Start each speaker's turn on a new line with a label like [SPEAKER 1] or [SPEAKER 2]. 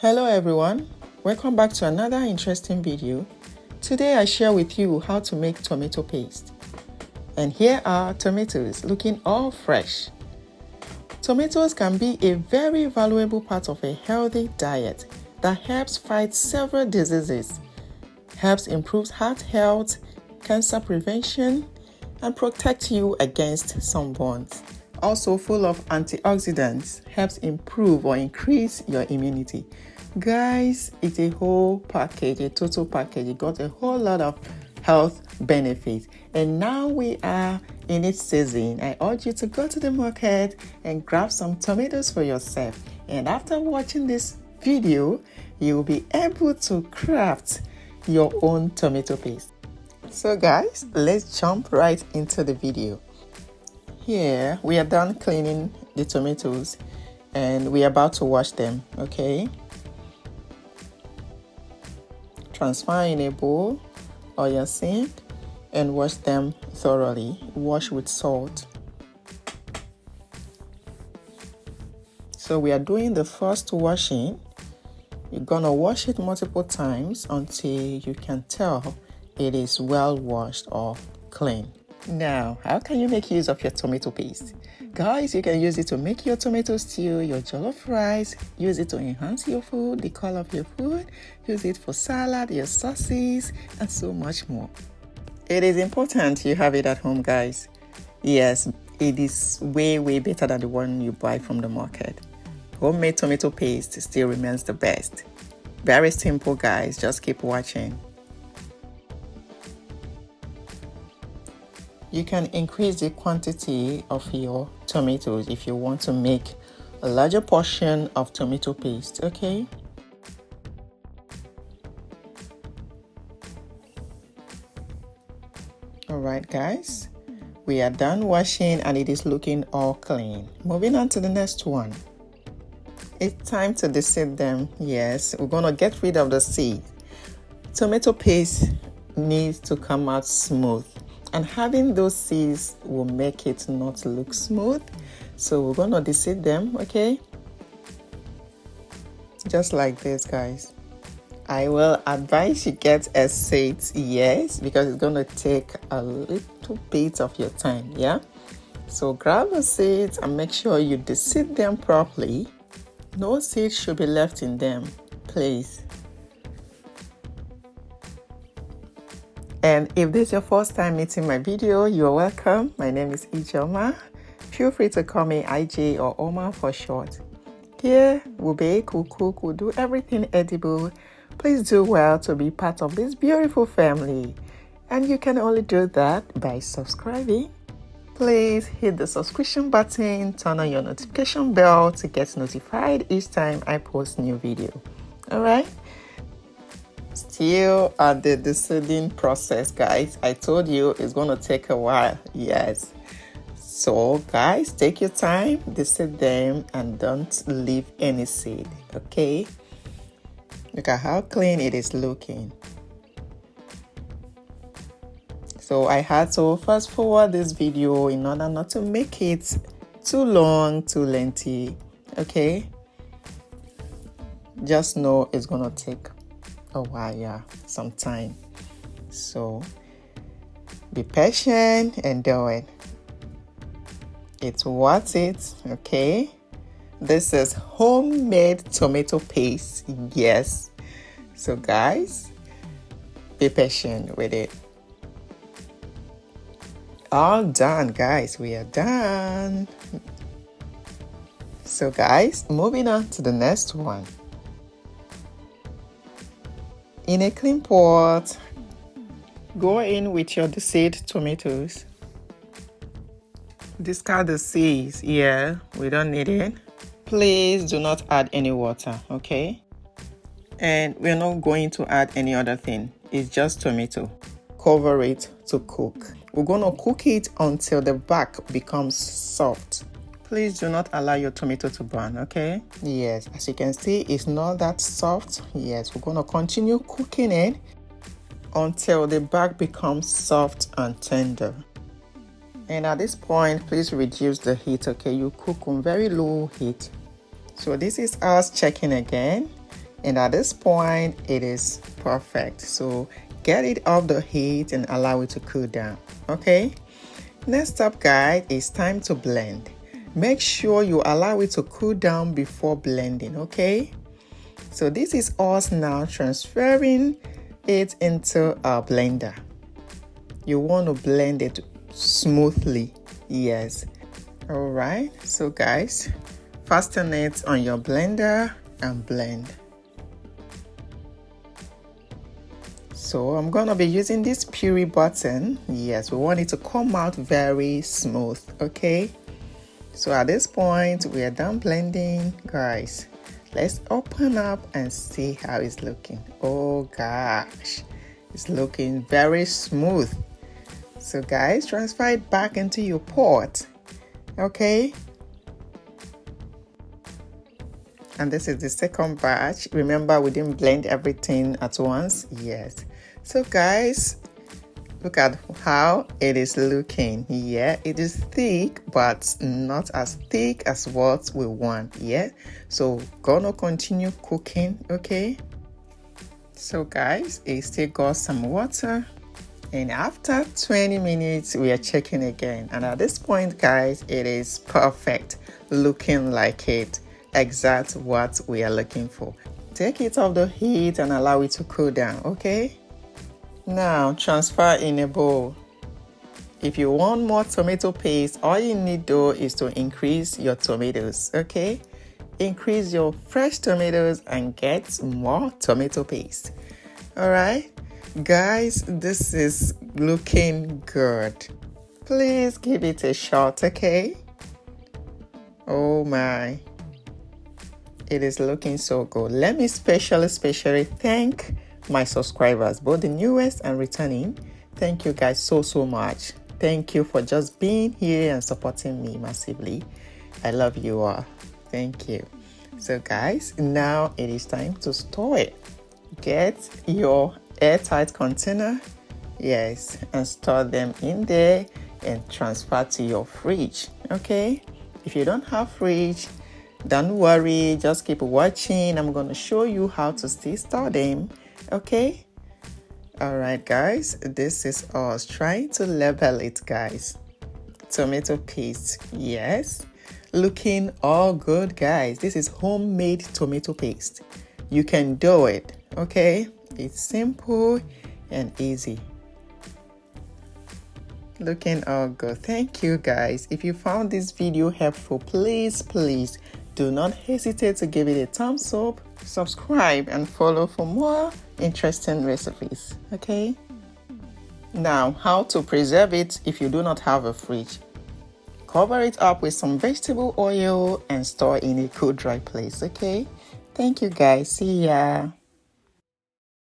[SPEAKER 1] Hello everyone, welcome back to another interesting video. Today I share with you how to make tomato paste. And here are tomatoes looking all fresh. Tomatoes can be a very valuable part of a healthy diet that helps fight several diseases, helps improve heart health, cancer prevention, and protect you against sunburns. Also full of antioxidants, helps improve or increase your immunity. Guys, it's a whole package, a total package. It got a whole lot of health benefits. And now we are in its season. I urge you to go to the market and grab some tomatoes for yourself. And after watching this video, you will be able to craft your own tomato paste. So guys, let's jump right into the video. Here, we are done cleaning the tomatoes and we are about to wash them, okay? Transfer in a bowl or your sink and wash them thoroughly. Wash with salt. So we are doing the first washing. You're gonna wash it multiple times until you can tell it is well washed or clean. Now, how can you make use of your tomato paste? Guys, you can use it to make your tomato stew, your jollof rice, use it to enhance your food, the color of your food, use it for salad, your sauces, and so much more. It is important you have it at home, guys. Yes, it is way better than the one you buy from the market. Homemade tomato paste still remains the best. Very simple, guys. Just keep watching. You can increase the quantity of your tomatoes if you want to make a larger portion of tomato paste, okay? Alright guys, we are done washing and it is looking all clean. Moving on to the next one. It's time to deseed them. Yes, we're going to get rid of the seed. Tomato paste needs to come out smooth. And having those seeds will make it not look smooth. So we're going to deseed them, okay? Just like this, guys. I will advise you get a seed, yes, because it's going to take a little bit of your time, yeah? So grab the seeds and make sure you deseed them properly. No seeds should be left in them, please. And if this is your first time meeting my video, you're welcome. My name is Ijoma. Feel free to call me IJ or Oma for short. Here, we'll bake, we'll cook, we'll do everything edible. Please do well to be part of this beautiful family. And you can only do that by subscribing. Please hit the subscription button, turn on your notification bell to get notified each time I post new video. Alright? Still at the deseeding process, guys. I told you it's going to take a while. Yes. So guys, take your time, deseed them and don't leave any seed, okay? Look at how clean it is looking. So I had to fast forward this video in order not to make it too long, too lengthy, okay? Just know it's going to take a while, yeah, some time. So be patient and do it. It's worth it, okay? This is homemade tomato paste, yes. So guys, be patient with it. All done, guys. We are done. So guys, moving on to the next one. In a clean pot, go in with your deseed tomatoes. Discard the seeds. Yeah, we don't need it. Please do not add any water, okay? And we're not going to add any other thing. It's just tomato. Cover it to cook. We're going to cook it until the back becomes soft. Please do not allow your tomato to burn, okay? Yes, as you can see, it's not that soft. Yes, we're going to continue cooking it until the back becomes soft and tender. And at this point, please reduce the heat, okay? You cook on very low heat. So this is us checking again. And at this point, it is perfect. So get it off the heat and allow it to cool down. Okay. Next up, guys, it's time to blend. Make sure you allow it to cool down before blending. Okay. So this is us now transferring it into our blender. You want to blend it smoothly. Yes. All right. So guys, fasten it on your blender and blend. So I'm gonna be using this puree button. Yes, we want it to come out very smooth. Okay. So at this point, we are done blending, guys. Let's open up and see how it's looking. Oh gosh, it's looking very smooth. So guys, transfer it back into your pot. Okay. And this is the second batch. Remember, we didn't blend everything at once. Yes. So guys, look at how it is looking. Yeah, it is thick, but not as thick as what we want. Yeah, so gonna continue cooking. Okay, so guys, it still got some water, and after 20 minutes we are checking again, and at this point, guys, it is perfect, looking like it, exact what we are looking for. Take it off the heat and allow it to cool down. Okay. Now transfer in a bowl. If you want more tomato paste, all you need though is to increase your tomatoes. Okay, increase your fresh tomatoes and get more tomato paste. All right, guys, this is looking good. Please give it a shot. Okay. Oh my, it is looking so good. Let me especially thank my subscribers, both the newest and returning. Thank you guys so much. Thank you for just being here and supporting me massively. I love you all. Thank you. So guys, now it is time to store it. Get your airtight container, yes, and store them in there and transfer to your fridge. Okay, if you don't have fridge, don't worry, just keep watching. I'm going to show you how to still store them. Okay. All right, guys, this is us trying to label it, guys. Tomato paste. Yes, looking all good, guys. This is homemade tomato paste. You can do it. Okay, it's simple and easy. Looking all good. Thank you, guys. If you found this video helpful, please do not hesitate to give it a thumbs up, subscribe, and follow for more interesting recipes. Okay. Now, how to preserve it if you do not have a fridge. Cover it up with some vegetable oil and store in a cool, dry place. Okay. Thank you, guys. See ya.